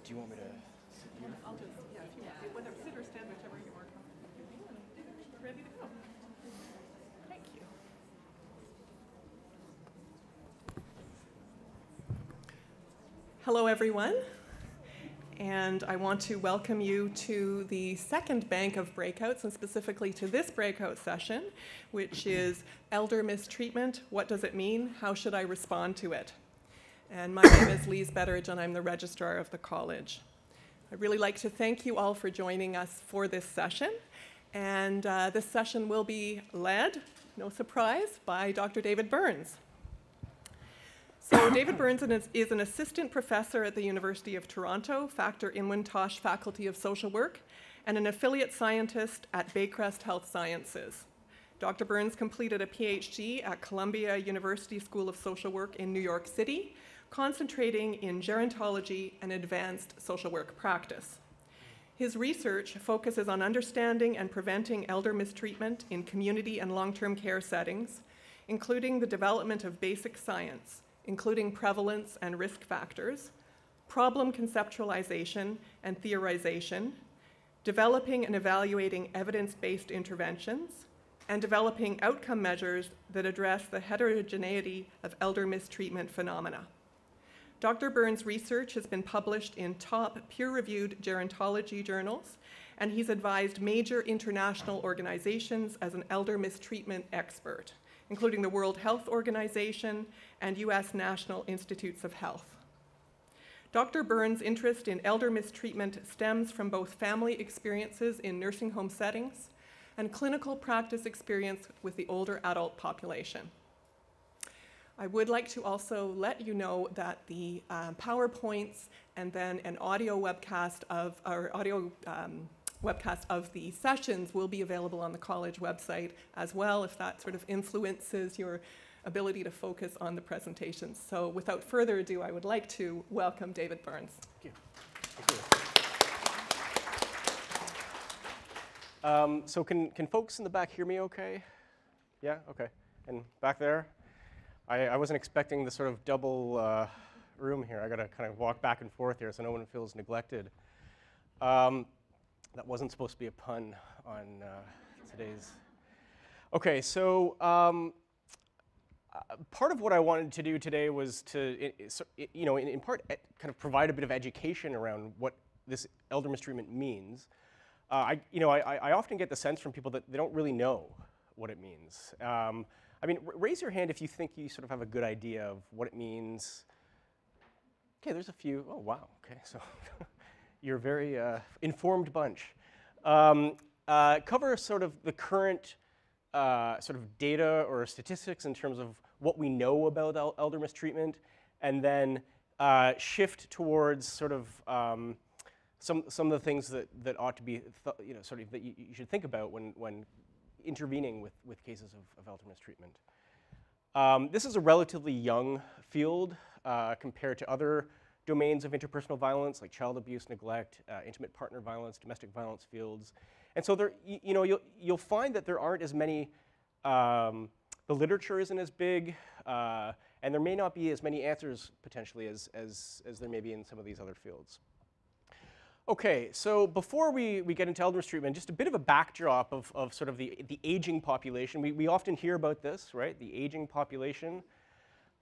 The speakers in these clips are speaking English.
Do you want me to sit here? I'll just, yeah, if you want, whether sit or stand, whichever you are comfortable. Ready to go. Thank you. Hello, everyone. And I want to welcome you to the second bank of breakouts, and specifically to this breakout session, which is Elder Mistreatment. What does it mean? How should I respond to it? And my name is Lise Betteridge, and I'm the registrar of the college. I'd really like to thank you all for joining us for this session. And this session will be led, no surprise, by Dr. David Burns. So David Burns is an assistant professor at the University of Toronto, Factor Inwintosh Faculty of Social Work, and an affiliate scientist at Baycrest Health Sciences. Dr. Burns completed a PhD at Columbia University School of Social Work in New York City, concentrating in gerontology and advanced social work practice. His research focuses on understanding and preventing elder mistreatment in community and long-term care settings, including the development of basic science, including prevalence and risk factors, problem conceptualization and theorization, developing and evaluating evidence-based interventions, and developing outcome measures that address the heterogeneity of elder mistreatment phenomena. Dr. Burns' research has been published in top peer-reviewed gerontology journals, and he's advised major international organizations as an elder mistreatment expert, including the World Health Organization and US National Institutes of Health. Dr. Burns' interest in elder mistreatment stems from both family experiences in nursing home settings and clinical practice experience with the older adult population. I would like to also let you know that the PowerPoints and then an audio webcast of the sessions will be available on the college website as well, if that sort of influences your ability to focus on the presentations. So without further ado, I would like to welcome David Burns. Thank you. Thank you. So can folks in the back hear me okay? Yeah, okay. And back there? I wasn't expecting the sort of double room here. I gotta kind of walk back and forth here so no one feels neglected. That wasn't supposed to be a pun on today's. Okay, so part of what I wanted to do today was to, in part, kind of provide a bit of education around what this elder mistreatment means. I often get the sense from people that they don't really know what it means. I mean, raise your hand if you think you sort of have a good idea of what it means. Okay, there's a few. Oh, wow. Okay, so you're a very informed bunch. Cover sort of the current sort of data or statistics in terms of what we know about elder mistreatment, and then shift towards sort of some of the things that ought to be, sort of that you should think about when intervening with cases of elder mistreatment. This is a relatively young field compared to other domains of interpersonal violence like child abuse, neglect, intimate partner violence, domestic violence fields. And so there, you'll find that there aren't as many, the literature isn't as big, and there may not be as many answers potentially as there may be in some of these other fields. Okay, so before we get into elder mistreatment, just a bit of a backdrop of sort of the aging population. We often hear about this, right? The aging population.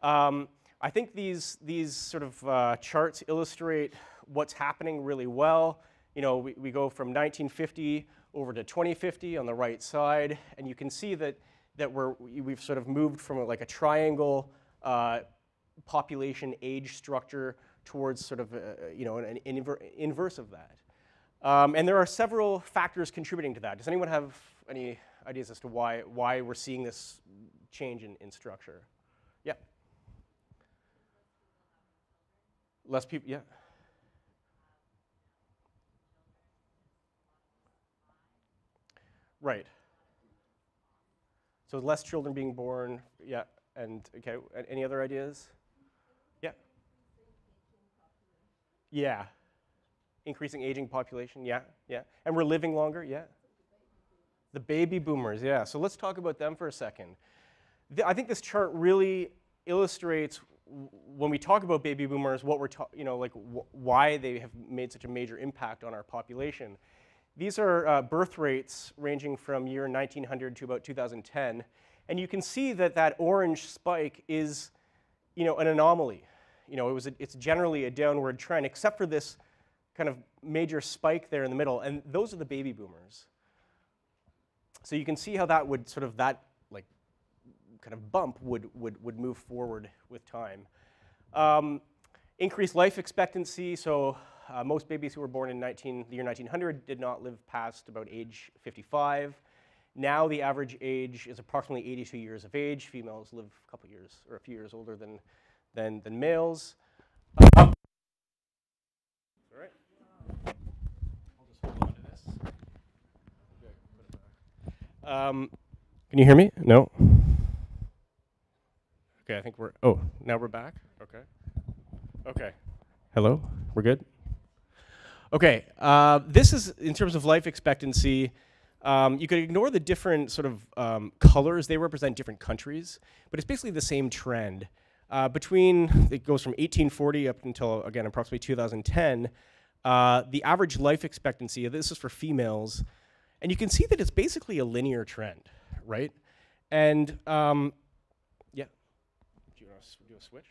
I think these sort of charts illustrate what's happening really well. We go from 1950 over to 2050 on the right side, and you can see that we've sort of moved from like a triangle population age structure towards sort of an inverse of that. And there are several factors contributing to that. Does anyone have any ideas as to why we're seeing this change in structure? Yeah. Less people, yeah. Right. So less children being born, yeah. And okay, any other ideas? Yeah. Yeah. Increasing aging population, yeah, yeah. And we're living longer, yeah. The baby boomers, yeah. So let's talk about them for a second. I think this chart really illustrates when we talk about baby boomers, what we're like why they have made such a major impact on our population. These are birth rates ranging from year 1900 to about 2010, and you can see that that orange spike is, an anomaly. It's generally a downward trend, except for this kind of major spike there in the middle, and those are the baby boomers. So you can see how that would that like kind of bump would move forward with time. Increased life expectancy, so most babies who were born in the year 1900 did not live past about age 55. Now the average age is approximately 82 years of age. Females live a couple years or a few years older than males. All right. I'll just hold on to this. Can you hear me? No? Okay, I think now we're back? Okay. Okay. Hello? We're good? Okay, this is, in terms of life expectancy, you could ignore the different colors. They represent different countries, but it's basically the same trend. It goes from 1840 up until, again, approximately 2010, the average life expectancy, this is for females, and you can see that it's basically a linear trend, right? And, yeah. Do you want to do a switch?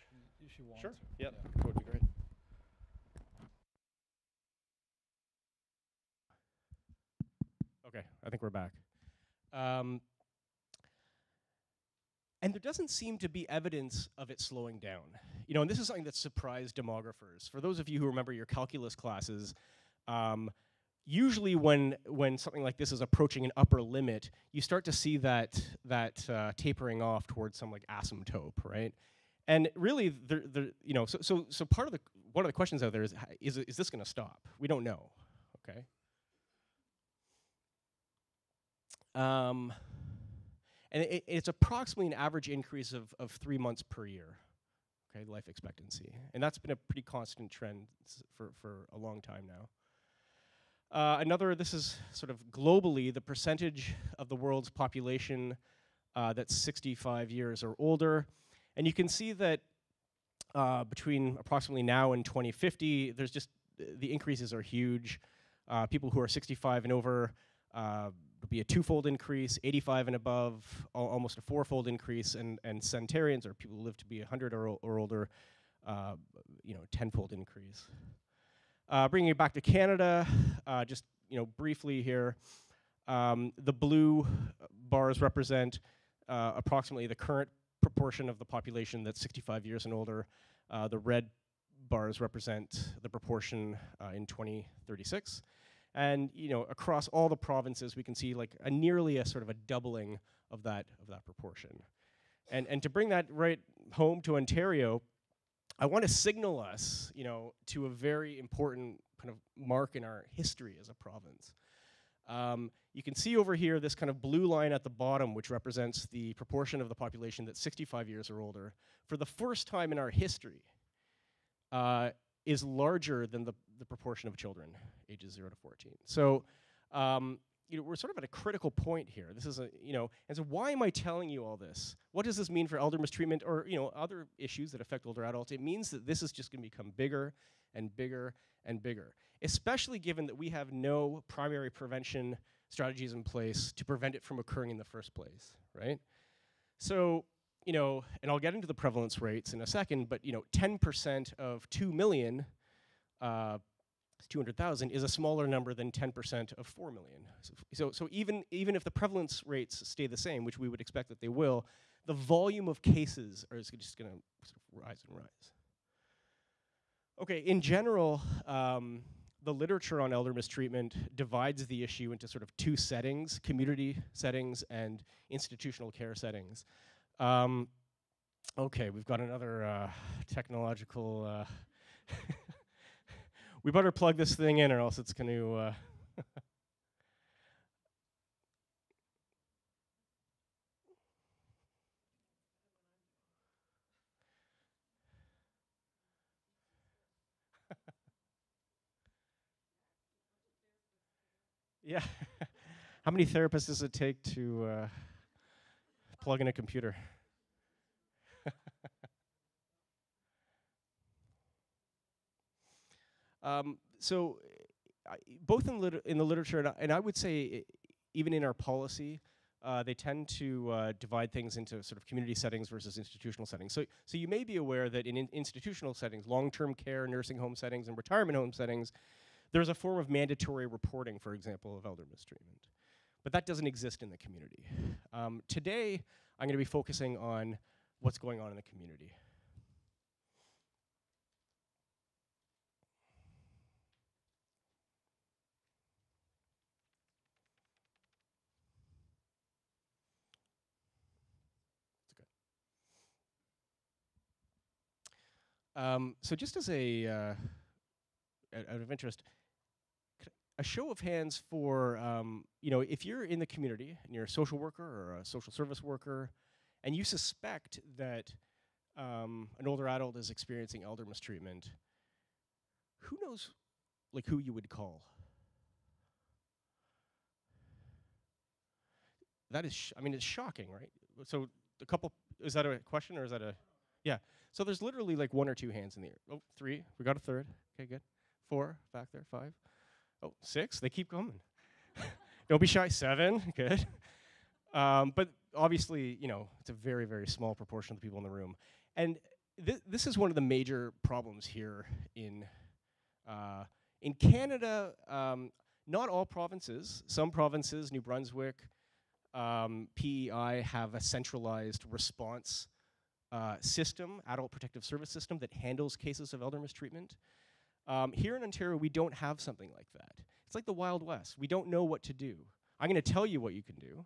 If you want. Sure, yeah, that would be great. Okay, I think we're back. And there doesn't seem to be evidence of it slowing down. And this is something that surprised demographers. For those of you who remember your calculus classes, usually when something like this is approaching an upper limit, you start to see that tapering off towards some like asymptote, right? And really, so one of the questions out there is this going to stop? We don't know, okay? And it's approximately an average increase of 3 months per year, okay, life expectancy. And that's been a pretty constant trend for a long time now. This is sort of globally the percentage of the world's population that's 65 years or older. And you can see that between approximately now and 2050, there's just, the increases are huge. People who are 65 and over, would be a twofold increase, 85 and above, almost a fourfold increase, and centenarians, or people who live to be 100 or older, tenfold increase. Bringing it back to Canada, just briefly here, the blue bars represent approximately the current proportion of the population that's 65 years and older. The red bars represent the proportion in 2036. And across all the provinces, we can see like nearly a sort of a doubling of that proportion. And to bring that right home to Ontario, I want to signal us, to a very important kind of mark in our history as a province. You can see over here this kind of blue line at the bottom, which represents the proportion of the population that's 65 years or older. For the first time in our history, is larger than the proportion of children, ages 0 to 14. So, we're sort of at a critical point here. This is and so why am I telling you all this? What does this mean for elder mistreatment or, other issues that affect older adults? It means that this is just going to become bigger and bigger and bigger, especially given that we have no primary prevention strategies in place to prevent it from occurring in the first place, right? So, and I'll get into the prevalence rates in a second, but 10% of 2 million, 200,000 is a smaller number than 10% of 4 million. So even if the prevalence rates stay the same, which we would expect that they will, the volume of cases is just going to sort of rise and rise. Okay, in general, the literature on elder mistreatment divides the issue into sort of two settings: community settings and institutional care settings. Okay, we've got another technological. We better plug this thing in, or else it's going to. Yeah. How many therapists does it take to plug in a computer? So both in the literature, and I would say even in our policy, they tend to divide things into sort of community settings versus institutional settings. So you may be aware that in institutional settings, long-term care, nursing home settings, and retirement home settings, there's a form of mandatory reporting, for example, of elder mistreatment. But that doesn't exist in the community. Today, I'm going to be focusing on what's going on in the community. So just as out of interest, a show of hands for, if you're in the community and you're a social worker or a social service worker, and you suspect that an older adult is experiencing elder mistreatment, who knows, like, who you would call? That is, it's shocking, right? So is that a question or is that a, yeah. So there's literally like 1 or 2 hands in the air. Oh, 3, we got a third. Okay, good. 4, back there, 5. Oh, 6, they keep coming. Don't be shy, 7, good. But obviously, it's a very, very small proportion of the people in the room. And this is one of the major problems here in Canada. Not all provinces, some provinces, New Brunswick, PEI, have a centralized response system, adult protective service system, that handles cases of elder mistreatment. Here in Ontario, we don't have something like that. It's like the Wild West. We don't know what to do. I'm going to tell you what you can do.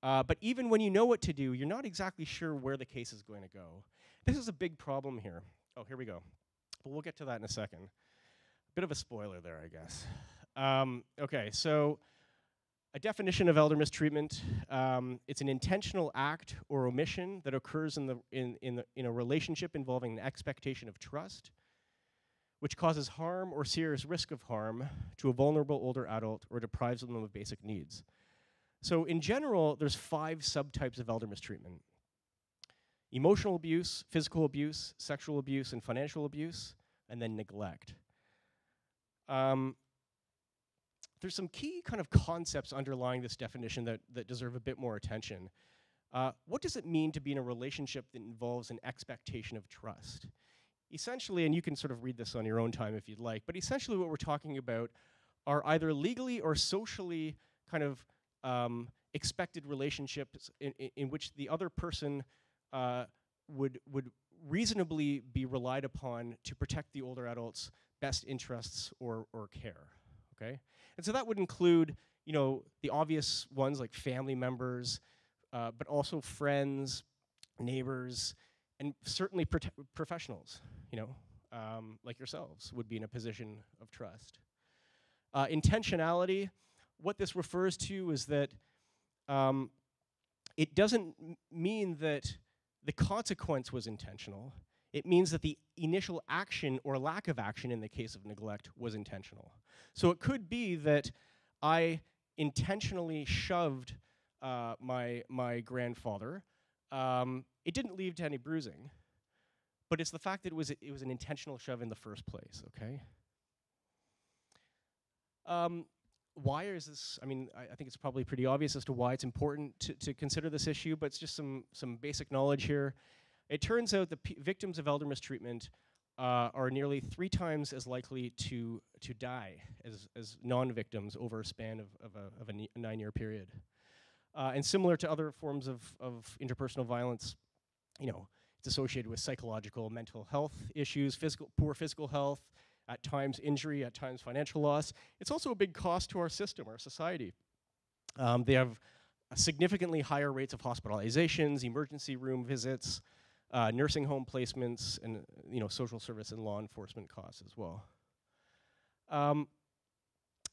But even when you know what to do, you're not exactly sure where the case is going to go. This is a big problem here. Oh, here we go. But we'll get to that in a second. Bit of a spoiler there, I guess. Okay, so a definition of elder mistreatment: it's an intentional act or omission that occurs in a relationship involving an expectation of trust, which causes harm or serious risk of harm to a vulnerable older adult or deprives them of basic needs. So in general, there's 5 subtypes of elder mistreatment: emotional abuse, physical abuse, sexual abuse, and financial abuse, and then neglect. There's some key kind of concepts underlying this definition that deserve a bit more attention. What does it mean to be in a relationship that involves an expectation of trust? Essentially, and you can sort of read this on your own time if you'd like, but essentially what we're talking about are either legally or socially kind of expected relationships in which the other person would reasonably be relied upon to protect the older adult's best interests or care. Okay? And so that would include, the obvious ones like family members, but also friends, neighbors, and certainly professionals, like yourselves would be in a position of trust. Intentionality, what this refers to is that it doesn't mean that the consequence was intentional. It means that the initial action or lack of action in the case of neglect was intentional. So it could be that I intentionally shoved my grandfather. It didn't lead to any bruising, but it's the fact that it was an intentional shove in the first place, okay? Why is this? I think it's probably pretty obvious as to why it's important to consider this issue, but it's just some basic knowledge here. It turns out that victims of elder mistreatment are nearly 3 times as likely to die as non-victims over a span of a 9-year period. And similar to other forms of interpersonal violence, it's associated with psychological, mental health issues, poor physical health, at times injury, at times financial loss. It's also a big cost to our system, our society. They have significantly higher rates of hospitalizations, emergency room visits, nursing home placements, and social service and law enforcement costs as well.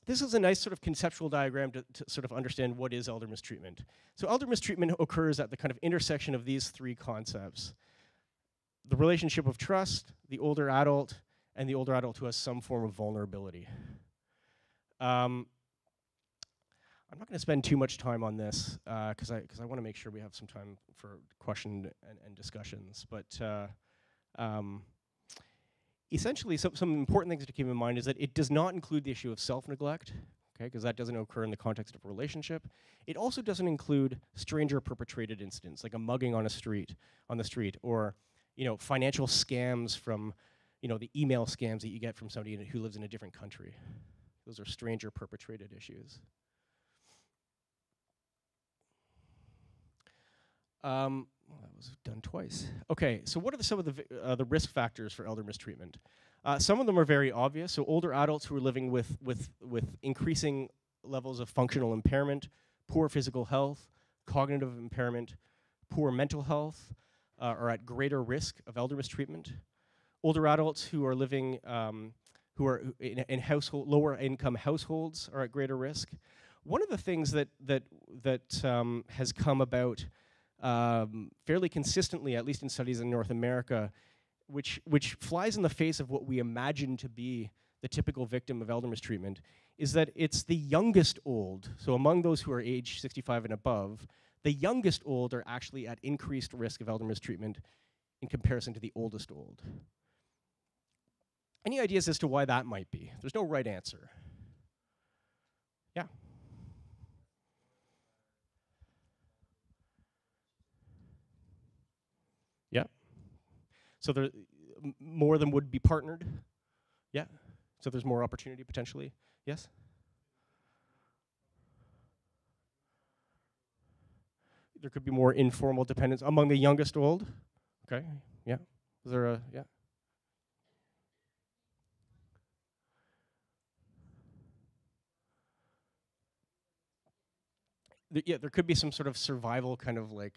This is a nice sort of conceptual diagram to sort of understand what is elder mistreatment. So elder mistreatment occurs at the kind of intersection of these 3 concepts: the relationship of trust, the older adult, and the older adult who has some form of vulnerability. I'm not going to spend too much time on this because I want to make sure we have some time for question and discussions. But essentially, some important things to keep in mind is that it does not include the issue of self-neglect, okay, because that doesn't occur in the context of a relationship. It also doesn't include stranger-perpetrated incidents, like a mugging on the street, or financial scams from, the email scams that you get from somebody who lives in a different country. Those are stranger-perpetrated issues. Well, that was done twice. Okay, so what are some of the risk factors for elder mistreatment? Some of them are very obvious. So older adults who are living with increasing levels of functional impairment, poor physical health, cognitive impairment, poor mental health are at greater risk of elder mistreatment. Older adults who are living who are in lower income households are at greater risk. One of the things that has come about fairly consistently, at least in studies in North America, which flies in the face of what we imagine to be the typical victim of elder mistreatment, is that it's the youngest old. So among those who are age 65 and above, the youngest old are actually at increased risk of elder mistreatment in comparison to the oldest old. Any ideas as to why that might be? There's no right answer. Yeah. Yeah. So there, more of them would be partnered. Yeah. So there's more opportunity potentially. Yes. There could be more informal dependence among the youngest old. Okay. Yeah. Is there a yeah? Yeah, there could be some sort of survival kind of like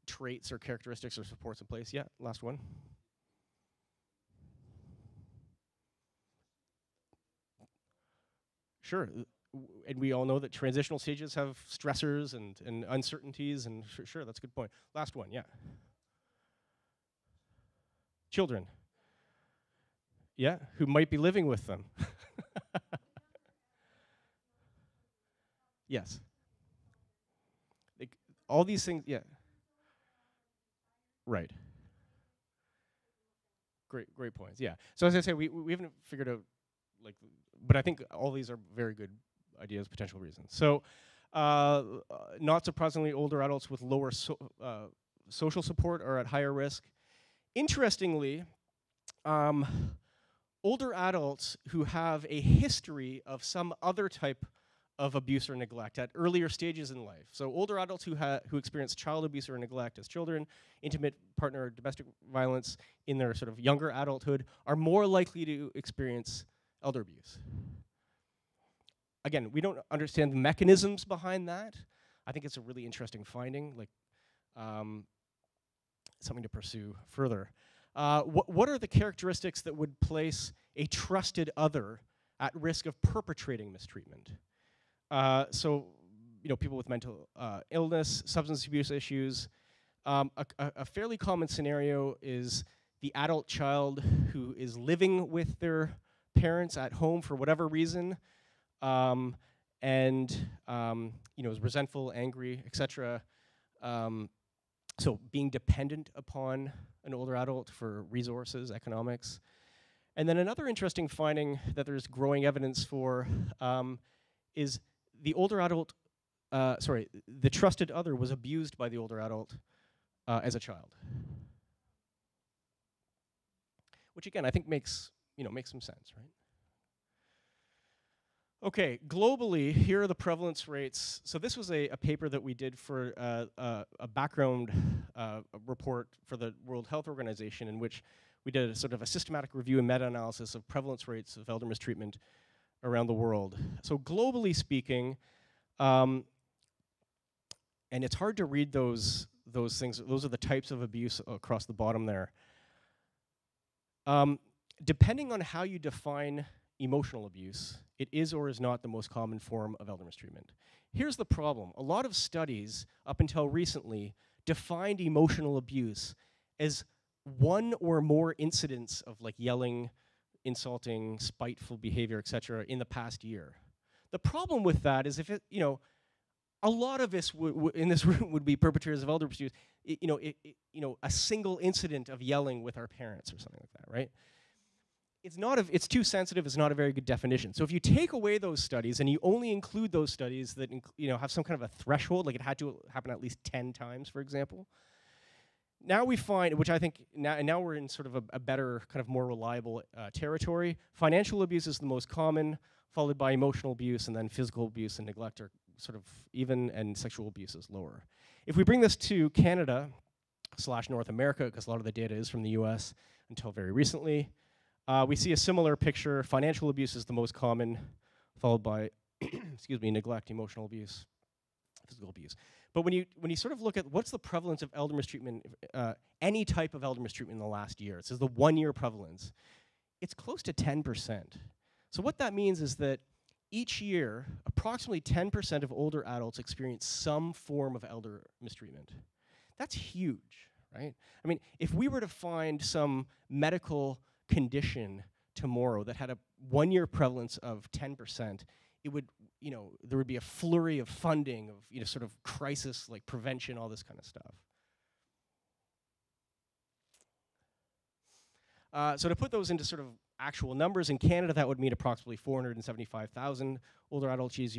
traits or characteristics or supports in place. Yeah, last one. Sure, and we all know that transitional stages have stressors and uncertainties, and sure, that's a good point. Last one, yeah. Children. Yeah, who might be living with them. Yes. All these things, yeah. Right. Great points, yeah. So as I say, we haven't figured out, like, but I think all these are very good ideas, potential reasons. So, not surprisingly, older adults with lower social support are at higher risk. Interestingly, older adults who have a history of some other type of abuse or neglect at earlier stages in life. So older adults who experience child abuse or neglect as children, intimate partner or domestic violence in their sort of younger adulthood, are more likely to experience elder abuse. Again, we don't understand the mechanisms behind that. I think it's a really interesting finding, like something to pursue further. What are the characteristics that would place a trusted other at risk of perpetrating mistreatment? So, people with mental illness, substance abuse issues. A fairly common scenario is the adult child who is living with their parents at home for whatever reason, and is resentful, angry, etc. So being dependent upon an older adult for resources, economics. And then another interesting finding that there's growing evidence for is the older adult, the trusted other was abused by the older adult as a child. Which again, I think makes some sense, right? Okay, globally, here are the prevalence rates. So this was a paper that we did for a background report for the World Health Organization, in which we did a sort of a systematic review and meta-analysis of prevalence rates of elder mistreatment around the world. So globally speaking, and it's hard to read those things. Those are the types of abuse across the bottom there. Depending on how you define emotional abuse, it is or is not the most common form of elder mistreatment. Here's the problem. A lot of studies, up until recently, defined emotional abuse as one or more incidents of like yelling, insulting, spiteful behavior, etc. in the past year. The problem with that is if it, a lot of us in this room would be perpetrators of elder abuse, a single incident of yelling with our parents or something like that, right? it's too sensitive, it's not a very good definition. So if you take away those studies and you only include those studies that have some kind of a threshold, like it had to happen at least 10 times, for example, now we find, which I think, now we're in sort of a better, kind of more reliable territory. Financial abuse is the most common, followed by emotional abuse, and then physical abuse and neglect are sort of even, and sexual abuse is lower. If we bring this to Canada / North America, because a lot of the data is from the US until very recently, we see a similar picture. Financial abuse is the most common, followed by, excuse me, neglect, emotional abuse, physical abuse. But when you sort of look at what's the prevalence of elder mistreatment, any type of elder mistreatment in the last year, it says the 1-year prevalence, it's close to 10%. So what that means is that each year, approximately 10% of older adults experience some form of elder mistreatment. That's huge, right? I mean, if we were to find some medical condition tomorrow that had a 1-year prevalence of 10%, it would, there would be a flurry of funding of, sort of crisis, like prevention, all this kind of stuff. So to put those into sort of actual numbers, in Canada, that would mean approximately 475,000 older adults each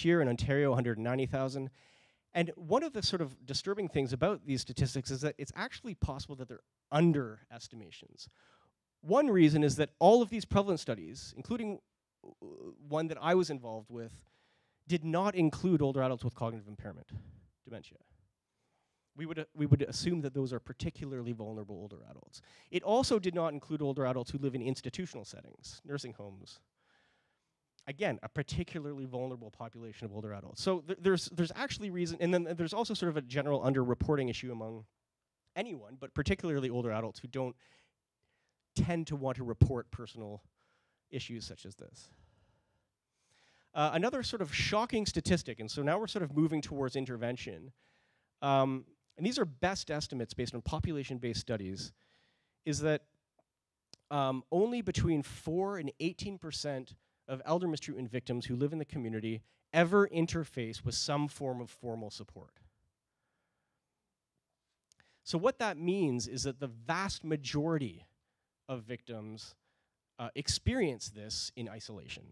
year. In Ontario, 190,000. And one of the sort of disturbing things about these statistics is that it's actually possible that they're underestimations. One reason is that all of these prevalence studies, including one that I was involved with, did not include older adults with cognitive impairment, dementia. We would assume that those are particularly vulnerable older adults. It also did not include older adults who live in institutional settings, nursing homes. Again, a particularly vulnerable population of older adults. So there's actually reason, and then there's also sort of a general underreporting issue among anyone, but particularly older adults who don't tend to want to report personal issues such as this. Another sort of shocking statistic, and so now we're sort of moving towards intervention, and these are best estimates based on population-based studies, is that only between 4 and 18% of elder mistreatment victims who live in the community ever interface with some form of formal support. So what that means is that the vast majority of victims experience this in isolation.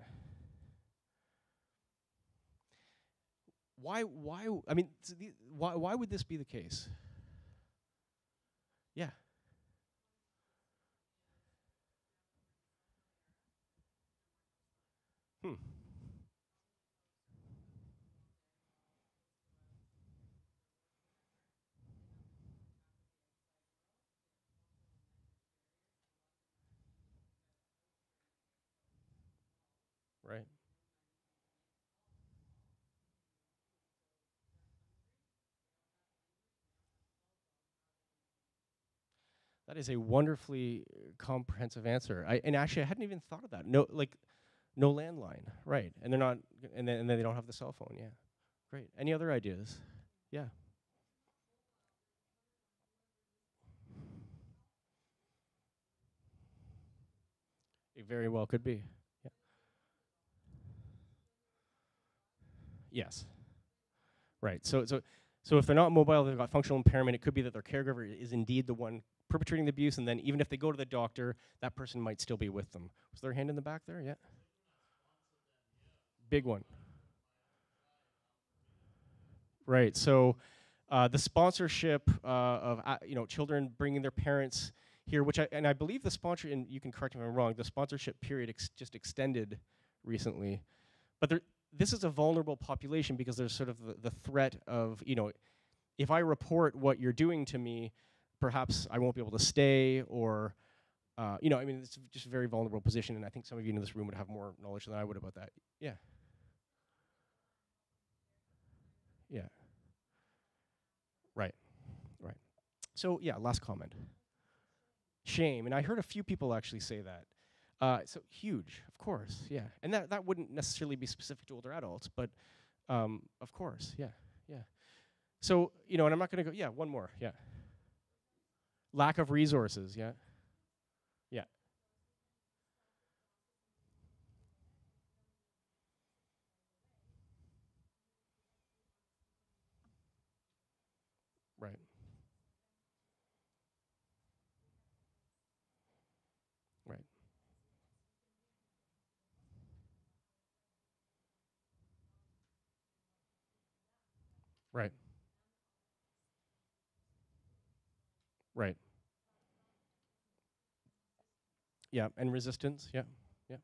Why would this be the case? Yeah. Right. That is a wonderfully comprehensive answer. And actually, I hadn't even thought of that. No landline, right? And they're not, and then they don't have the cell phone. Yeah, great. Any other ideas? Yeah. It very well could be. Yeah. Yes. Right. So if they're not mobile, they've got functional impairment. It could be that their caregiver is indeed the one perpetrating the abuse, and then even if they go to the doctor, that person might still be with them. Was there a hand in the back there? Yeah. Big one. Right. So the sponsorship of children bringing their parents here, which I believe the sponsor, and you can correct me if I'm wrong, the sponsorship period just extended recently, but this is a vulnerable population because there's sort of the threat of, if I report what you're doing to me, perhaps I won't be able to stay, or it's just a very vulnerable position, and I think some of you in this room would have more knowledge than I would about that. Yeah. Yeah. Right. Right. So yeah, last comment. Shame, and I heard a few people actually say that. So huge, of course, yeah. And that wouldn't necessarily be specific to older adults, but of course, yeah, yeah. So, and I'm not gonna go, yeah, one more, yeah. Lack of resources, yeah. Yeah. Right. Right. Right. Right. Yeah, and resistance, yeah, yeah.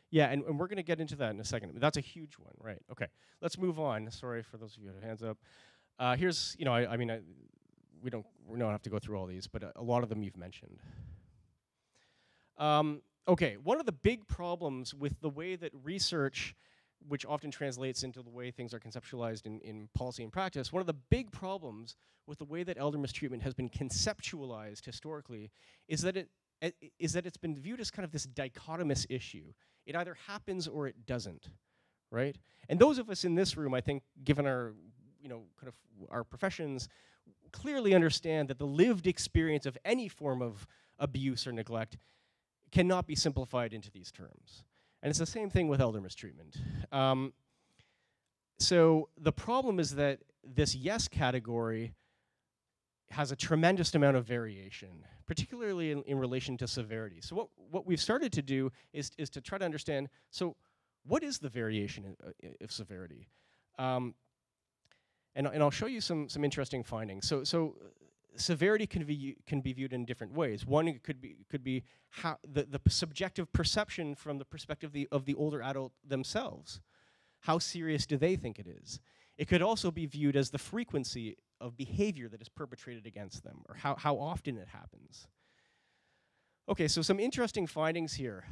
Yeah, and we're gonna get into that in a second. That's a huge one, right? Okay, let's move on. Sorry for those of you who have hands up. Here's, you know, we don't have to go through all these, but a lot of them you've mentioned. Okay, one of the big problems with the way that research, which often translates into the way things are conceptualized in policy and practice, one of the big problems with the way that elder mistreatment has been conceptualized historically is that it's been viewed as kind of this dichotomous issue. It either happens or it doesn't, right? And those of us in this room, I think, given our, you know, kind of our professions, clearly understand that the lived experience of any form of abuse or neglect cannot be simplified into these terms. And it's the same thing with elder mistreatment. So the problem is that this yes category has a tremendous amount of variation, particularly in relation to severity. So what we've started to do is to try to understand, so what is the variation of severity? And I'll show you some interesting findings. So severity can be viewed in different ways. One could be how the subjective perception from the perspective of the older adult themselves. How serious do they think it is? It could also be viewed as the frequency of behavior that is perpetrated against them, or how often it happens. Okay, so some interesting findings here.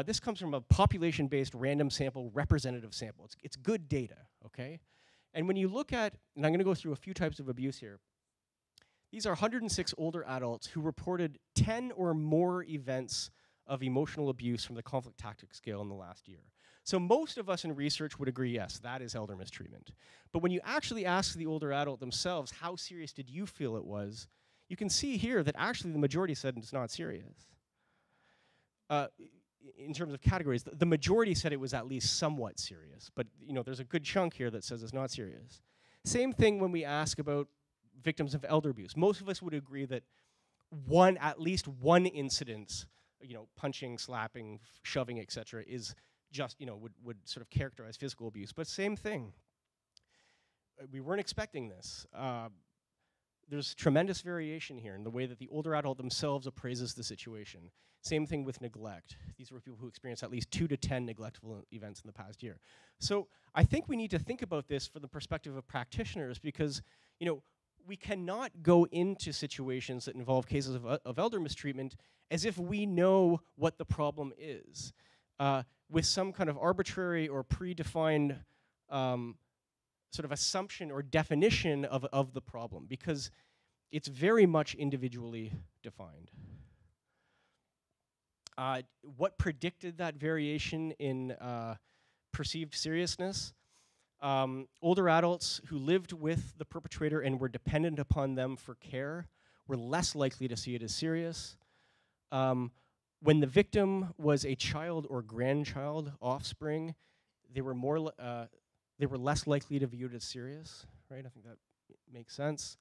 This comes from a population-based random sample, representative sample. It's good data, okay? And when you look at, and I'm gonna go through a few types of abuse here. These are 106 older adults who reported 10 or more events of emotional abuse from the conflict tactics scale in the last year. So most of us in research would agree, yes, that is elder mistreatment. But when you actually ask the older adult themselves, how serious did you feel it was, you can see here that actually the majority said it's not serious. In terms of categories, the majority said it was at least somewhat serious, but you know, there's a good chunk here that says it's not serious. Same thing when we ask about victims of elder abuse. Most of us would agree that at least one incident, you know, punching, slapping, shoving, etc., is just, you know, would sort of characterize physical abuse. But same thing. We weren't expecting this. There's tremendous variation here in the way that the older adult themselves appraises the situation. Same thing with neglect. These were people who experienced at least 2 to 10 neglectful events in the past year. So I think we need to think about this from the perspective of practitioners, because, you know, we cannot go into situations that involve cases of elder mistreatment as if we know what the problem is, with some kind of arbitrary or predefined sort of assumption or definition of the problem, because it's very much individually defined. What predicted that variation in perceived seriousness? Older adults who lived with the perpetrator and were dependent upon them for care were less likely to see it as serious. When the victim was a child or grandchild, offspring, they were less likely to view it as serious, right? I think that makes sense.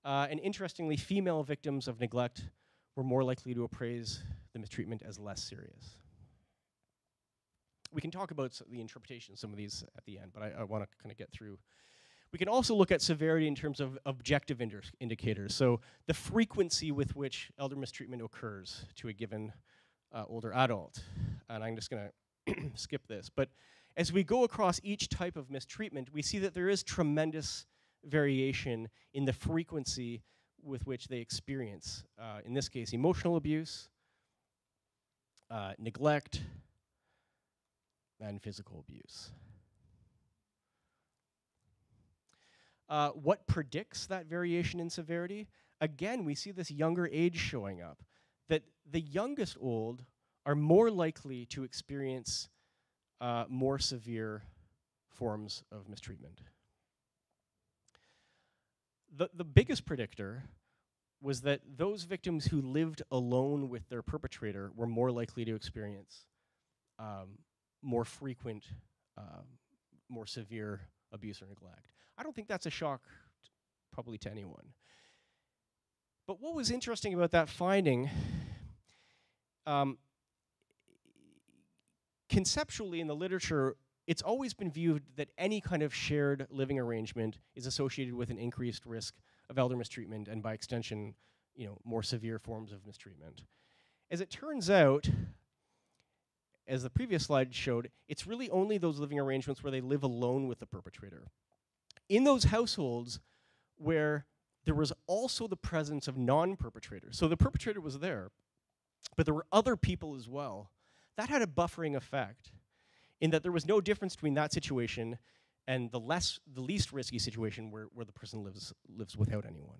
And interestingly, female victims of neglect were more likely to appraise the mistreatment as less serious. We can talk about the interpretation of some of these at the end, but I want to kind of get through. We can also look at severity in terms of objective indicators. So the frequency with which elder mistreatment occurs to a given older adult. And I'm just going to skip this. But as we go across each type of mistreatment, we see that there is tremendous variation in the frequency with which they experience, in this case, emotional abuse, neglect, and physical abuse. What predicts that variation in severity? Again, we see this younger age showing up, that the youngest old are more likely to experience more severe forms of mistreatment. The biggest predictor was that those victims who lived alone with their perpetrator were more likely to experience more frequent, more severe abuse or neglect. I don't think that's a shock probably to anyone. But what was interesting about that finding, conceptually in the literature, it's always been viewed that any kind of shared living arrangement is associated with an increased risk of elder mistreatment and, by extension, more severe forms of mistreatment. As it turns out, as the previous slide showed, it's really only those living arrangements where they live alone with the perpetrator. In those households where there was also the presence of non-perpetrators, so the perpetrator was there, but there were other people as well, that had a buffering effect in that there was no difference between that situation and the least risky situation where the person lives without anyone.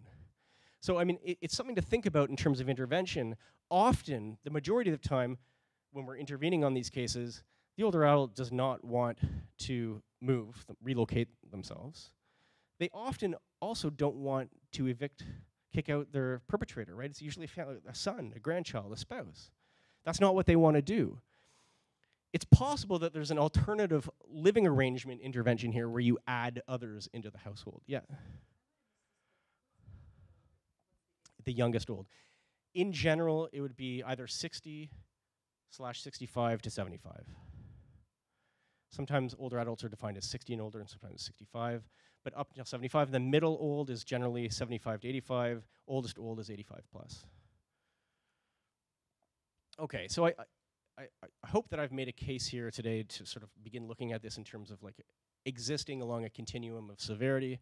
So, I mean, it's something to think about in terms of intervention. Often, the majority of the time, when we're intervening on these cases, the older adult does not want to move, relocate themselves. They often also don't want to kick out their perpetrator, right? It's usually a son, a grandchild, a spouse. That's not what they want to do. It's possible that there's an alternative living arrangement intervention here where you add others into the household. Yeah. The youngest old. In general, it would be either 60/65 to 75. Sometimes older adults are defined as 60 and older, and sometimes 65, but up to 75. The middle old is generally 75 to 85. Oldest old is 85 plus. Okay, so I hope that I've made a case here today to sort of begin looking at this in terms of like existing along a continuum of severity.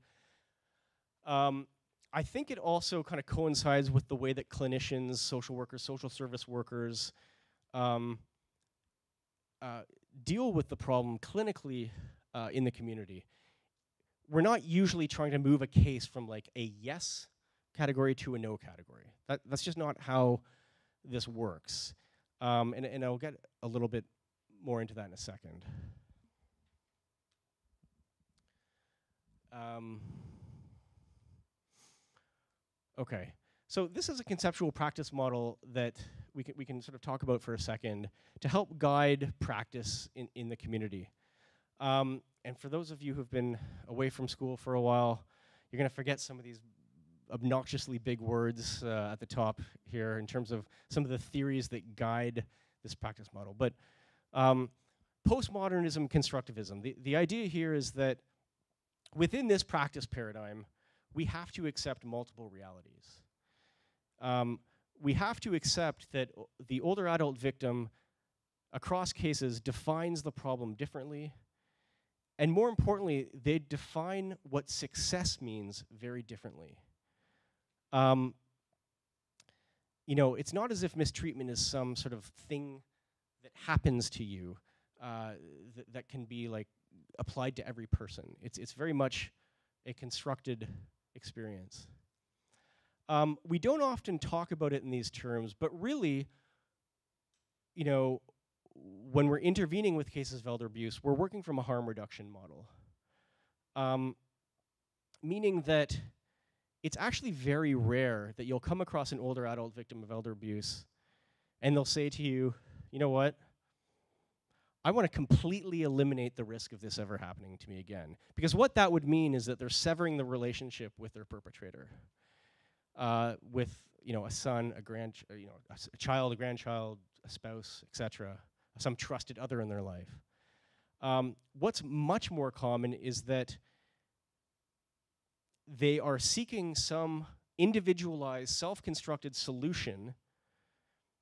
I think it also kind of coincides with the way that clinicians, social workers, social service workers deal with the problem clinically in the community. We're not usually trying to move a case from like a yes category to a no category. That's just not how this works. And I'll get a little bit more into that in a second. Okay, so this is a conceptual practice model that we can sort of talk about for a second to help guide practice in the community. And for those of you who've been away from school for a while, you're going to forget some of these obnoxiously big words at the top here in terms of some of the theories that guide this practice model. But postmodernism, constructivism, the idea here is that within this practice paradigm, we have to accept multiple realities. We have to accept that the older adult victim across cases defines the problem differently, and more importantly, they define what success means very differently. It's not as if mistreatment is some sort of thing that happens to you that can be like applied to every person. It's very much a constructed experience. We don't often talk about it in these terms, but really, when we're intervening with cases of elder abuse, we're working from a harm reduction model. Meaning that it's actually very rare that you'll come across an older adult victim of elder abuse and they'll say to you, you know what? I want to completely eliminate the risk of this ever happening to me again. Because what that would mean is that they're severing the relationship with their perpetrator. With a son, a child, a grandchild, a spouse, etc., some trusted other in their life. What's much more common is that they are seeking some individualized, self-constructed solution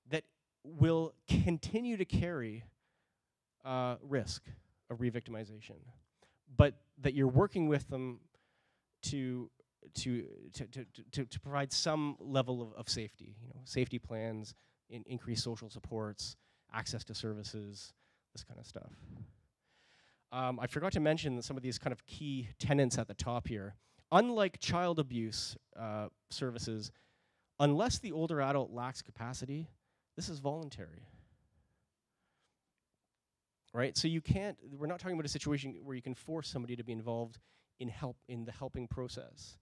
that will continue to carry risk of re-victimization, but that you're working with them to provide some level of safety, safety plans, increased social supports, access to services, this kind of stuff. I forgot to mention some of these kind of key tenets at the top here. Unlike child abuse services, unless the older adult lacks capacity, this is voluntary. Right? So we're not talking about a situation where you can force somebody to be involved in the helping process.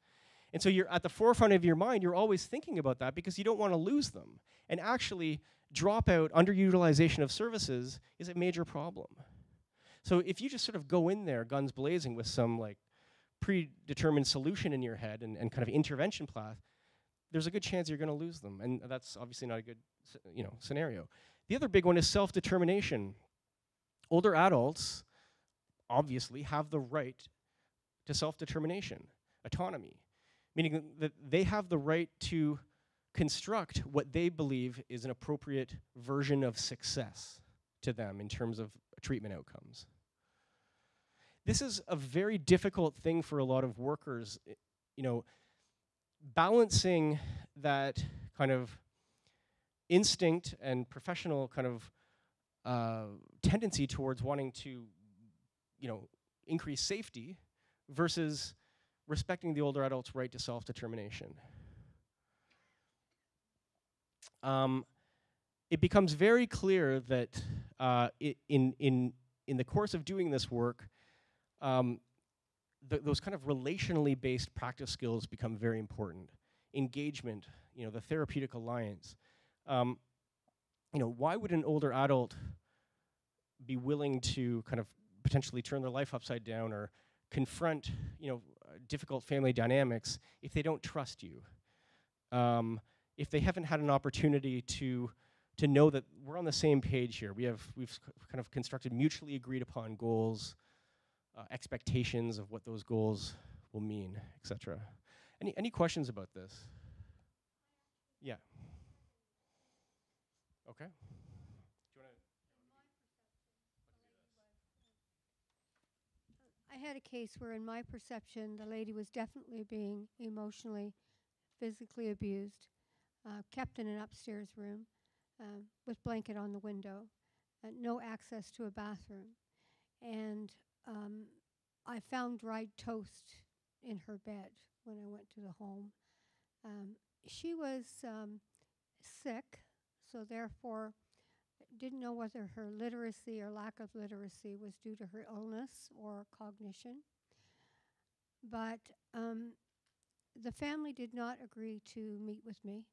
And so you're at the forefront of your mind, you're always thinking about that because you don't want to lose them. And actually, dropout, underutilization of services is a major problem. So if you just sort of go in there guns blazing with some like predetermined solution in your head and kind of intervention path, there's a good chance you're going to lose them. And that's obviously not a good scenario. The other big one is self-determination. Older adults obviously have the right to self-determination, autonomy, meaning that they have the right to construct what they believe is an appropriate version of success to them in terms of treatment outcomes. This is a very difficult thing for a lot of workers, balancing that kind of instinct and professional kind of tendency towards wanting to, increase safety versus respecting the older adult's right to self-determination. It becomes very clear that in the course of doing this work, those kind of relationally based practice skills become very important. Engagement, the therapeutic alliance. Why would an older adult be willing to kind of potentially turn their life upside down or confront, difficult family dynamics if they don't trust you? If they haven't had an opportunity to know that we're on the same page here. We've kind of constructed mutually agreed upon goals, expectations of what those goals will mean, etc. Any questions about this? Yeah. Okay. Do you want I had a case where, in my perception, the lady was definitely being emotionally, physically abused, kept in an upstairs room with blanket on the window, no access to a bathroom. And I found dried toast in her bed when I went to the home. She was sick, so therefore didn't know whether her literacy or lack of literacy was due to her illness or cognition. But the family did not agree to meet with me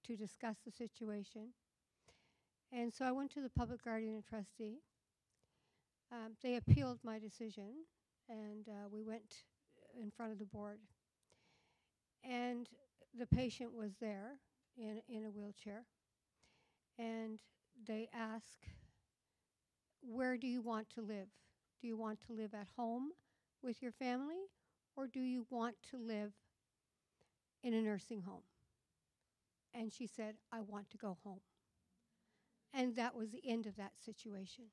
to discuss the situation. And so I went to the public guardian and trustee. They appealed my decision, and we went in front of the board. And the patient was there in a wheelchair. And they ask, where do you want to live? Do you want to live at home with your family, or do you want to live in a nursing home? And she said, I want to go home. And that was the end of that situation.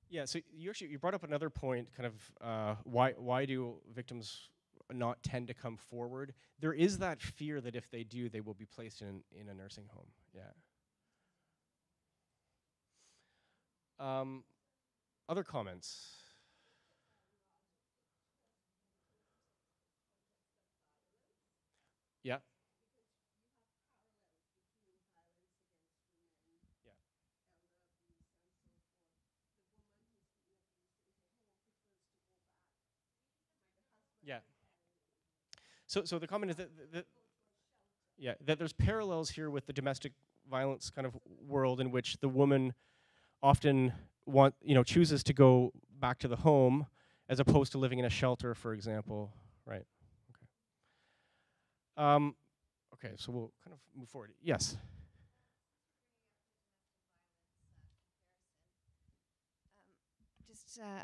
Yeah, so you brought up another point, kind of why do victims not tend to come forward? There is that fear that if they do, they will be placed in a nursing home. Yeah. Other comments? Yeah. Yeah. So the comment is that there's parallels here with the domestic violence kind of world in which the woman often chooses to go back to the home as opposed to living in a shelter, for example. Right. Okay. Okay. So we'll kind of move forward. Yes.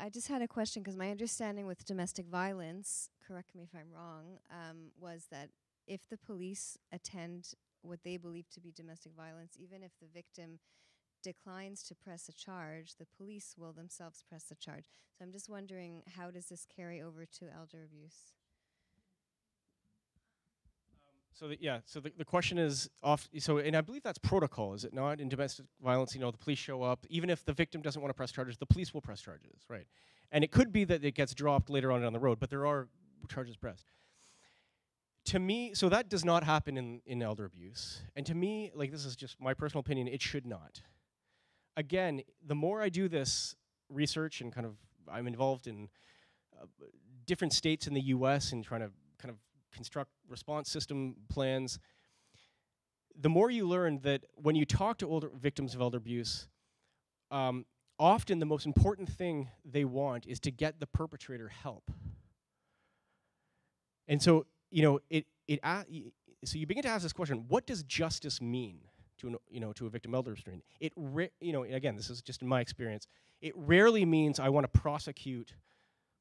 I just had a question, because my understanding with domestic violence, correct me if I'm wrong, was that if the police attend what they believe to be domestic violence, even if the victim declines to press a charge, the police will themselves press the charge. So I'm just wondering, how does this carry over to elder abuse? So the question is and I believe that's protocol, is it not? In domestic violence, the police show up. Even if the victim doesn't want to press charges, the police will press charges, right? And it could be that it gets dropped later on down the road, but there are charges pressed. To me, so that does not happen in elder abuse. And to me, like, this is just my personal opinion, it should not. Again, the more I do this research and kind of, I'm involved in different states in the US and trying to kind of construct response system plans, the more you learn that when you talk to older victims of elder abuse, often the most important thing they want is to get the perpetrator help. And so, so you begin to ask this question, what does justice mean to a victim elder restraint. Again, this is just in my experience. It rarely means I want to prosecute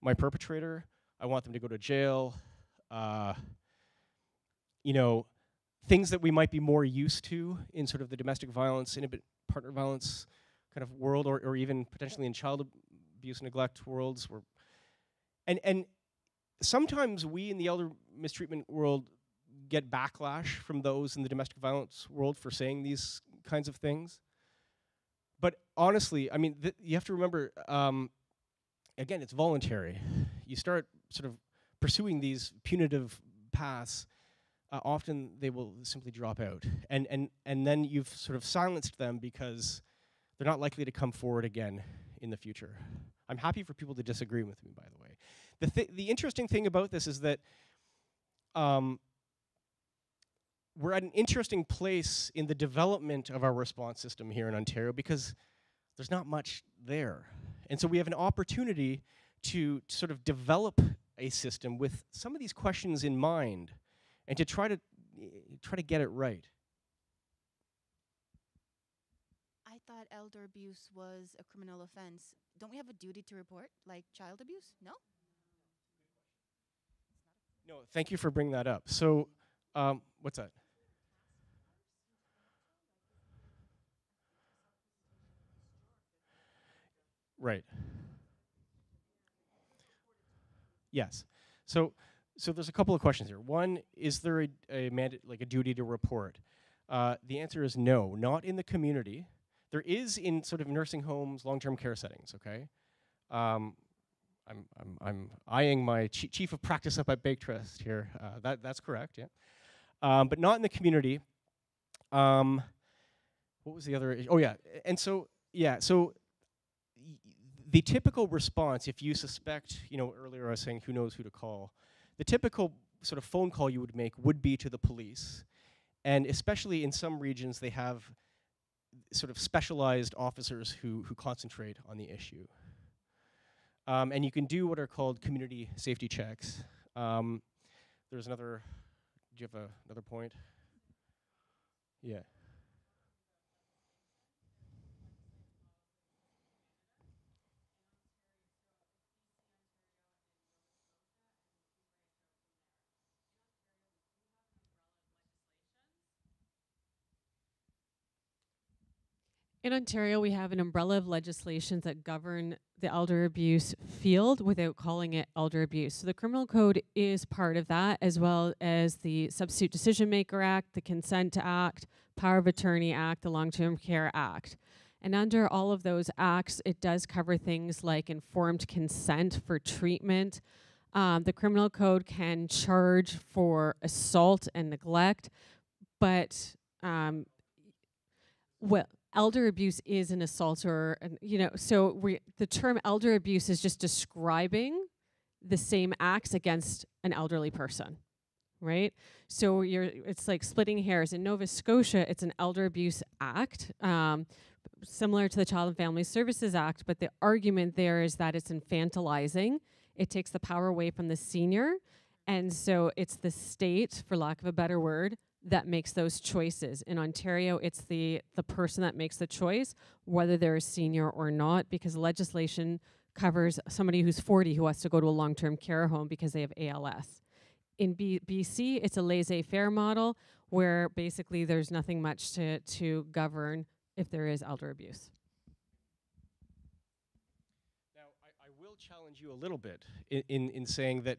my perpetrator. I want them to go to jail. Things that we might be more used to in sort of the domestic violence, intimate partner violence kind of world, or even potentially in child abuse and neglect worlds. And sometimes we in the elder mistreatment world get backlash from those in the domestic violence world for saying these kinds of things. But honestly, I mean, you have to remember, again, it's voluntary. You start sort of pursuing these punitive paths, often they will simply drop out. And then you've sort of silenced them because they're not likely to come forward again in the future. I'm happy for people to disagree with me, by the way. The interesting thing about this is that we're at an interesting place in the development of our response system here in Ontario because there's not much there. And so we have an opportunity to sort of develop a system with some of these questions in mind and to try to get it right. I thought elder abuse was a criminal offense. Don't we have a duty to report, like child abuse? No? No, thank you for bringing that up. So, what's that? Right. Yes. So there's a couple of questions here. One, is there a duty to report? The answer is no, not in the community. There is in sort of nursing homes, long-term care settings. Okay. I'm eyeing my chief of practice up at Bake Trust here. That's correct. Yeah. But not in the community. What was the other issue? Oh yeah. And so yeah. So the typical response, if you suspect, earlier I was saying who knows who to call, the typical sort of phone call you would make would be to the police. And especially in some regions, they have sort of specialized officers who concentrate on the issue. And you can do what are called community safety checks. There's another, do you have another point? Yeah. In Ontario, we have an umbrella of legislations that govern the elder abuse field without calling it elder abuse. So the Criminal Code is part of that, as well as the Substitute Decision Maker Act, the Consent Act, Power of Attorney Act, the Long-Term Care Act. And under all of those acts, it does cover things like informed consent for treatment. The Criminal Code can charge for assault and neglect, but elder abuse is an assault or, so the term elder abuse is just describing the same acts against an elderly person, right? So it's like splitting hairs. In Nova Scotia, it's an elder abuse act, similar to the Child and Family Services Act, but the argument there is that it's infantilizing. It takes the power away from the senior, and so it's the state, for lack of a better word, that makes those choices. In Ontario, it's the person that makes the choice, whether they're a senior or not, because legislation covers somebody who's 40 who has to go to a long-term care home because they have ALS. In BC, it's a laissez-faire model where basically there's nothing much to govern if there is elder abuse. Now, I will challenge you a little bit in saying that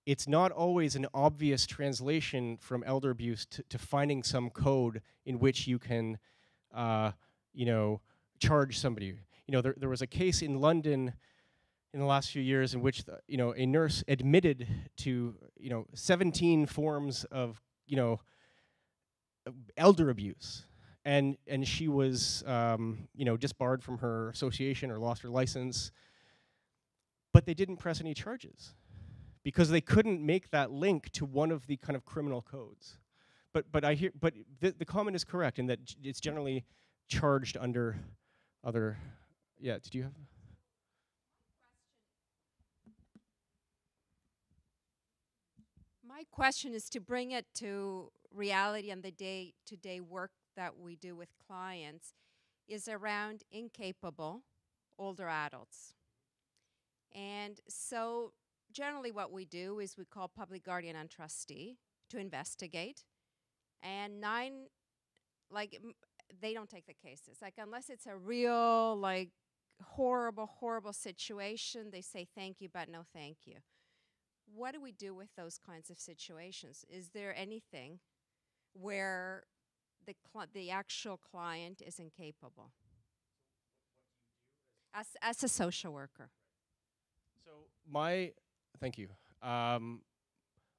it's not always an obvious translation from elder abuse to finding some code in which you can, charge somebody. There was a case in London in the last few years in which a nurse admitted to 17 forms of elder abuse, and she was disbarred from her association or lost her license, but they didn't press any charges, because they couldn't make that link to one of the kind of criminal codes. But the comment is correct in that it's generally charged under other. Yeah, did you have? My question is to bring it to reality on the day-to-day work that we do with clients is around incapable older adults. And so generally what we do is we call public guardian and trustee to investigate. And they don't take the cases. Like, unless it's a real, like, horrible, horrible situation, they say thank you, but no thank you. What do we do with those kinds of situations? Is there anything where the actual client is incapable? As a social worker. So thank you.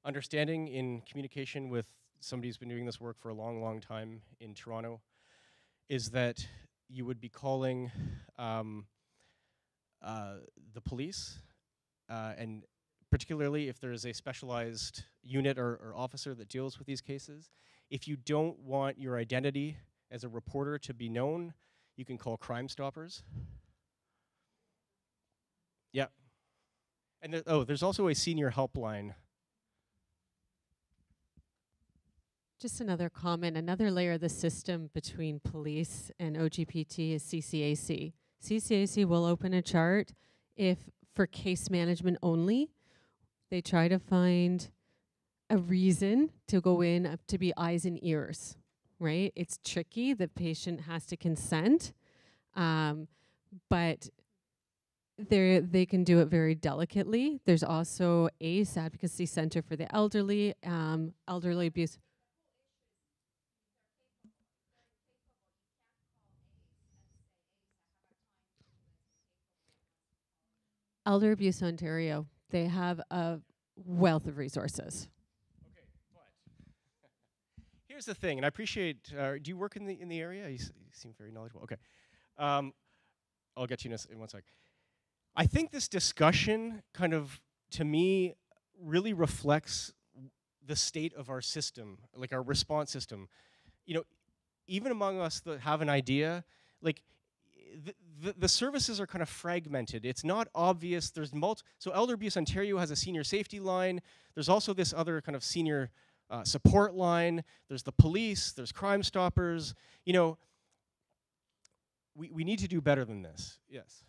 Understanding in communication with somebody who's been doing this work for a long, long time in Toronto is that you would be calling the police, and particularly if there is a specialized unit or officer that deals with these cases. If you don't want your identity as a reporter to be known, you can call Crime Stoppers. Yeah. And there's also a senior helpline. Just another comment, another layer of the system between police and OGPT is CCAC. CCAC will open a chart if, for case management only, they try to find a reason to go in to be eyes and ears, right? It's tricky. The patient has to consent, but they can do it very delicately. There's also ACE, Advocacy Center for the Elderly, elderly abuse. Elder Abuse Ontario, they have a wealth of resources. Okay, but here's the thing, and I appreciate. Do you work in the area? You seem very knowledgeable. Okay, I'll get you in one sec. I think this discussion kind of, to me, really reflects the state of our system, like our response system. You know, even among us that have an idea, like the services are kind of fragmented. It's not obvious. There's so Elder Abuse Ontario has a senior safety line. There's also this other kind of senior support line. There's the police. There's Crime Stoppers. You know, we need to do better than this. Yes.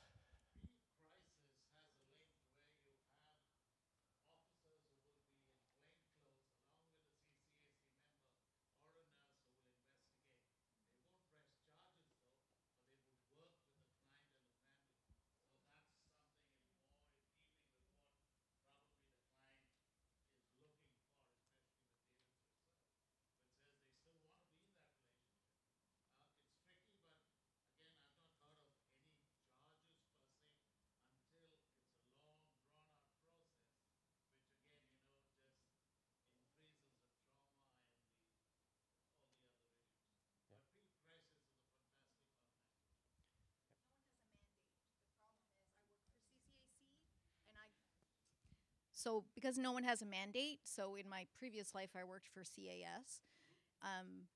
So because no one has a mandate, so in my previous life I worked for CAS,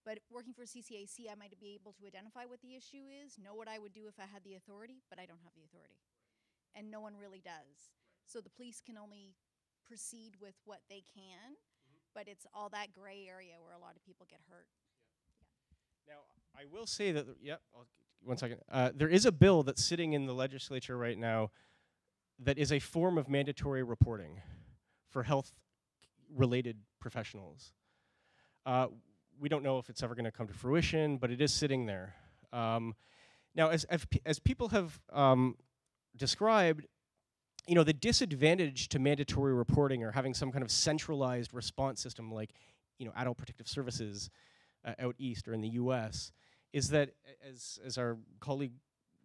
but working for CCAC I might be able to identify what the issue is, know what I would do if I had the authority, but I don't have the authority. And no one really does. So the police can only proceed with what they can, but it's all that gray area where a lot of people get hurt. Now, I will say that, one second. There is a bill that's sitting in the legislature right now that is a form of mandatory reporting for health-related professionals. We don't know if it's ever going to come to fruition, but it is sitting there. Now, as people have described, you know, the disadvantage to mandatory reporting or having some kind of centralized response system like, you know, Adult Protective Services out east or in the US is that, as our colleague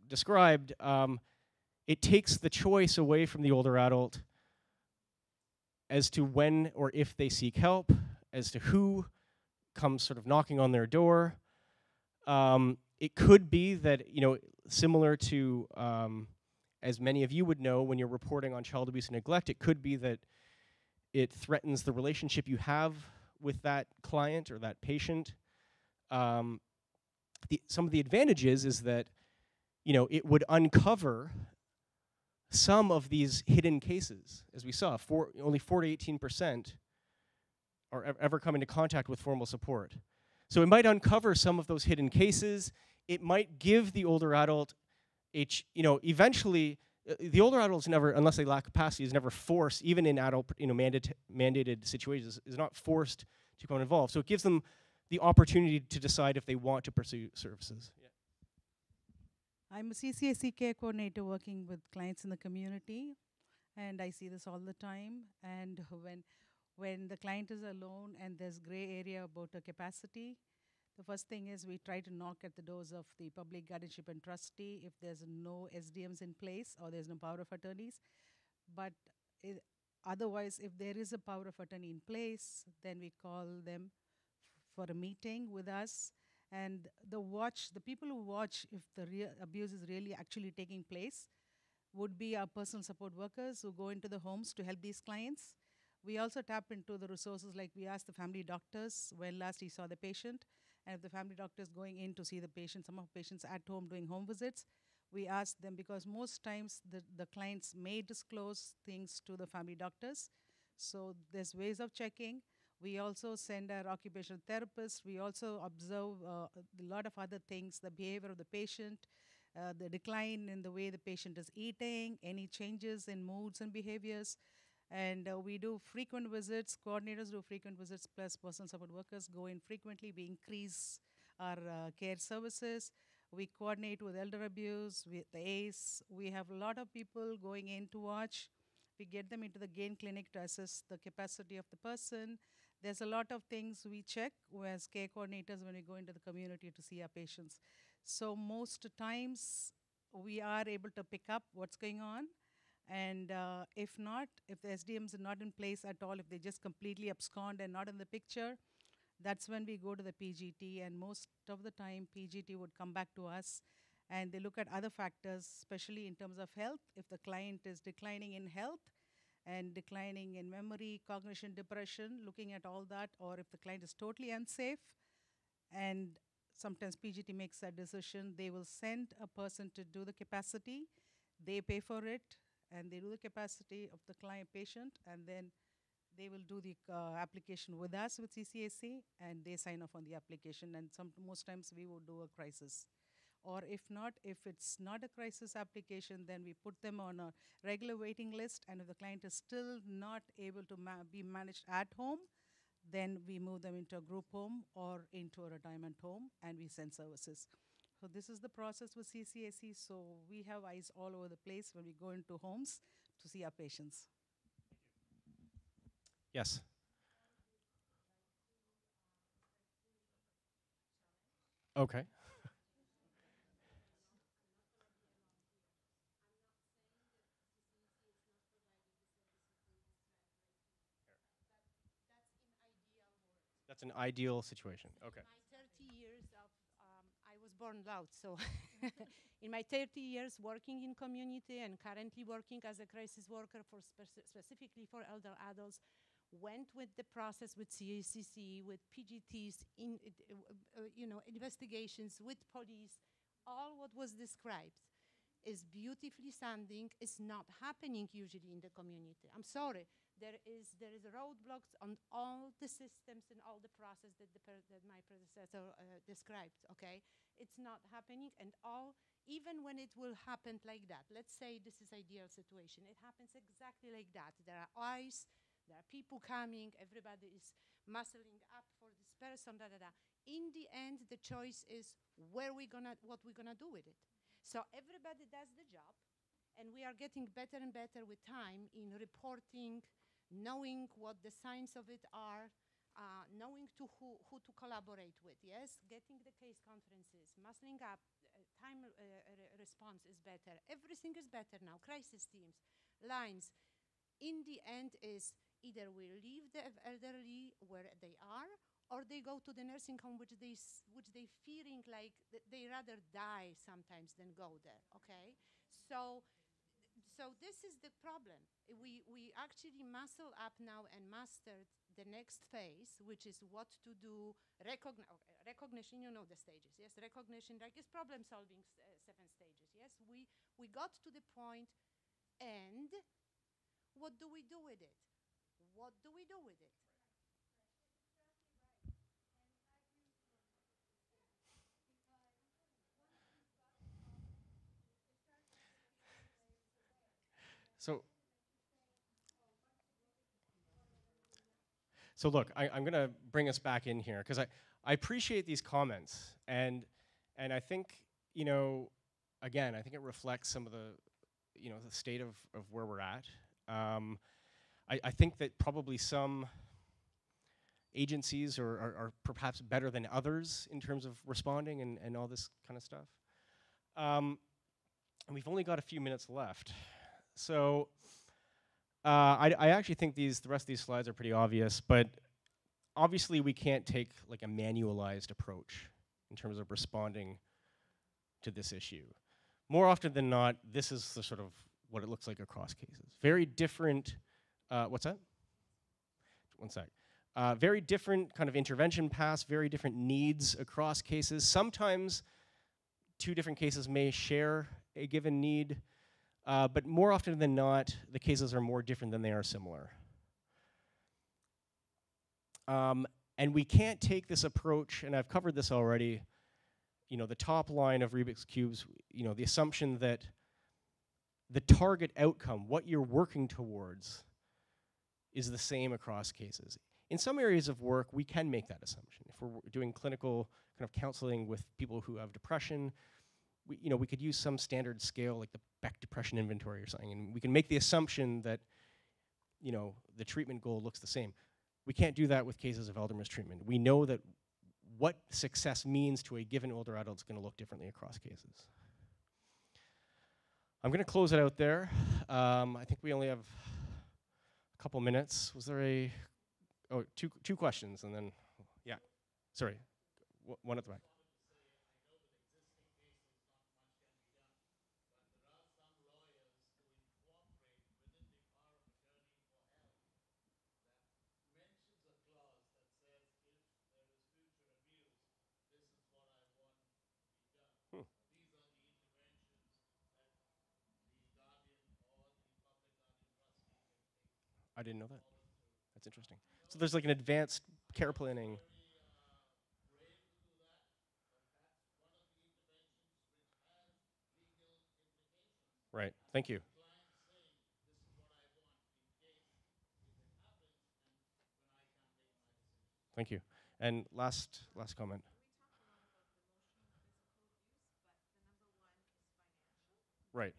described, it takes the choice away from the older adult as to when or if they seek help, as to who comes sort of knocking on their door. It could be that, you know, similar to, as many of you would know, when you're reporting on child abuse and neglect, it could be that it threatens the relationship you have with that client or that patient. Some of the advantages is that, you know, it would uncover some of these hidden cases. As we saw, only 4 to 18% are ever come into contact with formal support. So it might uncover some of those hidden cases. It might give the older adult eventually, the older adult is never, unless they lack capacity, is never forced, even in adult, mandated situations, is not forced to become involved. So it gives them the opportunity to decide if they want to pursue services. Yeah. I'm a CCAC care coordinator working with clients in the community, and I see this all the time. And when the client is alone and there's gray area about the capacity, the first thing is we try to knock at the doors of the public guardianship and trustee if there's no SDMs in place or there's no power of attorneys. But otherwise, if there is a power of attorney in place, then we call them for a meeting with us. And the people who watch if the abuse is really actually taking place would be our personal support workers who go into the homes to help these clients. We also tap into the resources, like we ask the family doctors when last he saw the patient. And if the family doctor is going in to see the patient, some of the patients at home doing home visits, we ask them, because most times the clients may disclose things to the family doctors. So there's ways of checking. We also send our occupational therapists. We also observe a lot of other things, the behavior of the patient, the decline in the way the patient is eating, any changes in moods and behaviors. And we do frequent visits. Coordinators do frequent visits, plus personal support workers go in frequently. We increase our care services. We coordinate with elder abuse, with the ACE. We have a lot of people going in to watch. We get them into the GAIN clinic to assess the capacity of the person. There's a lot of things we check as care coordinators when we go into the community to see our patients. So most times we are able to pick up what's going on. And if not, if the SDMs are not in place at all, if they just completely abscond and not in the picture, that's when we go to the PGT. And most of the time, PGT would come back to us and they look at other factors, especially in terms of health. If the client is declining in health and declining in memory, cognition, depression, looking at all that, or if the client is totally unsafe, and sometimes PGT makes that decision, they will send a person to do the capacity. They pay for it, and they do the capacity of the client patient, and then they will do the application with us with CCAC, and they sign off on the application. And most times we will do a crisis. Or if not, if it's not a crisis application, then we put them on a regular waiting list, and if the client is still not able to be managed at home, then we move them into a group home or into a retirement home, and we send services. So this is the process with CCAC. So we have eyes all over the place when we go into homes to see our patients. Yes. Okay. That's an ideal situation. Okay. My 30 years of, I was born loud, so in my 30 years working in community and currently working as a crisis worker for specifically for elder adults, went with the process with CACC, with PGTs, investigations with police. All what was described is beautifully sounding. It's not happening usually in the community. I'm sorry. There is roadblocks on all the systems and all the process that my predecessor described. Okay, it's not happening, and even when it will happen like that. Let's say this is ideal situation. It happens exactly like that. There are eyes. There are people coming. Everybody is muscling up for this person. Da da da. In the end, the choice is what we're gonna do with it. So everybody does the job, and we are getting better and better with time in reporting, knowing what the signs of it are, knowing who to collaborate with, yes? Getting the case conferences, muscling up, time response is better. Everything is better now. Crisis teams, lines. In the end is either we leave the elderly where they are, or they go to the nursing home, which they fearing like they rather die sometimes than go there, okay? So this is the problem. We actually muscle up now and mastered the next phase, which is what to do. Recognition, you know the stages, yes? Recognition, like it's problem solving, 7 stages, yes? We got to the point, and what do we do with it? What do we do with it? So look, I'm going to bring us back in here because I appreciate these comments, and I think, you know, again, I think it reflects some of the, you know, the state of where we're at. I think that probably some agencies are perhaps better than others in terms of responding and all this kind of stuff. And we've only got a few minutes left. So I actually think the rest of these slides are pretty obvious, but obviously we can't take like a manualized approach in terms of responding to this issue. More often than not, this is the sort of what it looks like across cases. Very different, what's that? One sec. Very different kind of intervention paths, very different needs across cases. Sometimes two different cases may share a given need, but more often than not, the cases are more different than they are similar. And we can't take this approach, and I've covered this already, you know, the top line of Rubik's Cubes, you know, the assumption that the target outcome, what you're working towards, is the same across cases. In some areas of work, we can make that assumption. If we're doing clinical kind of counseling with people who have depression, we could use some standard scale like the Beck Depression Inventory or something, and we can make the assumption that, you know, the treatment goal looks the same. We can't do that with cases of elder mistreatment. We know that what success means to a given older adult is going to look differently across cases. I'm going to close it out there. I think we only have a couple minutes. Was there two questions, and then, yeah, sorry, one at the back. I didn't know that. That's interesting. So there's like an advanced care planning. Right. Thank you. Thank you. And last comment. Right.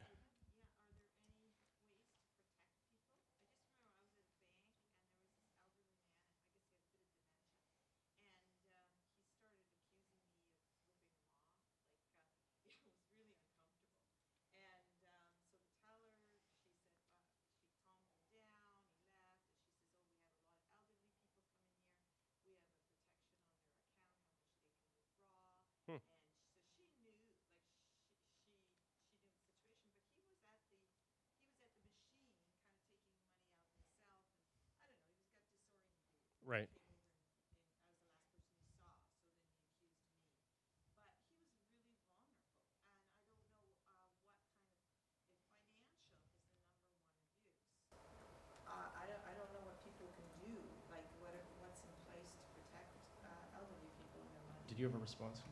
Right. I don't know what people can do, like what's in place to protect elderly people and their money. Did you have a response?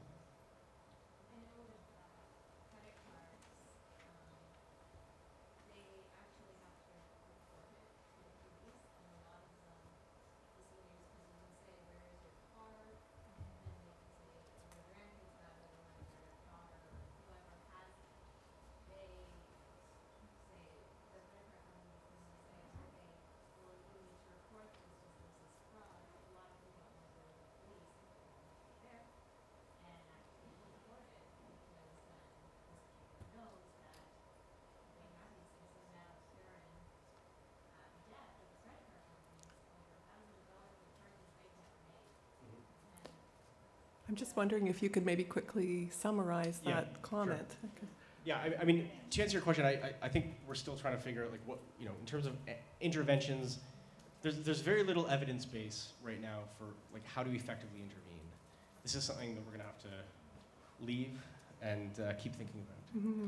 I'm just wondering if you could maybe quickly summarize that comment. Sure. Okay. Yeah, I mean, to answer your question, I think we're still trying to figure out like what, you know, in terms of interventions, there's very little evidence base right now for like how to effectively intervene. This is something that we're going to have to leave and keep thinking about. Mm-hmm.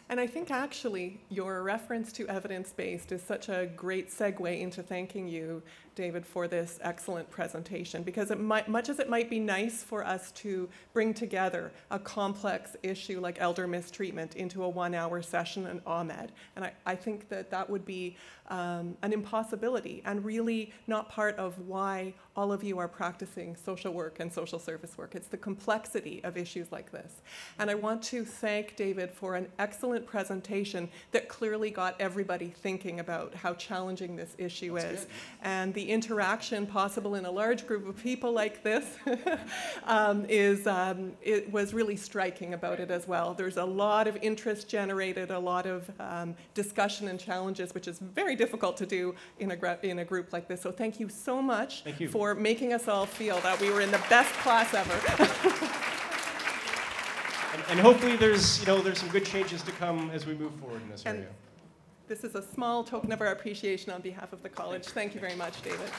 And I think actually your reference to evidence-based is such a great segue into thanking you, David, for this excellent presentation, because much as it might be nice for us to bring together a complex issue like elder mistreatment into a 1-hour session in AMED, and I think that that would be an impossibility and really not part of why all of you are practicing social work and social service work. It's the complexity of issues like this. And I want to thank David for an excellent presentation that clearly got everybody thinking about how challenging this issue is. Good. And the interaction possible in a large group of people like this it was really striking about it as well. There's a lot of interest generated, a lot of discussion and challenges, which is very difficult to do in a group like this. So thank you so much for making us all feel that we were in the best class ever. And hopefully there's some good changes to come as we move forward in this area. This is a small token of our appreciation on behalf of the college. Thank you very much, David.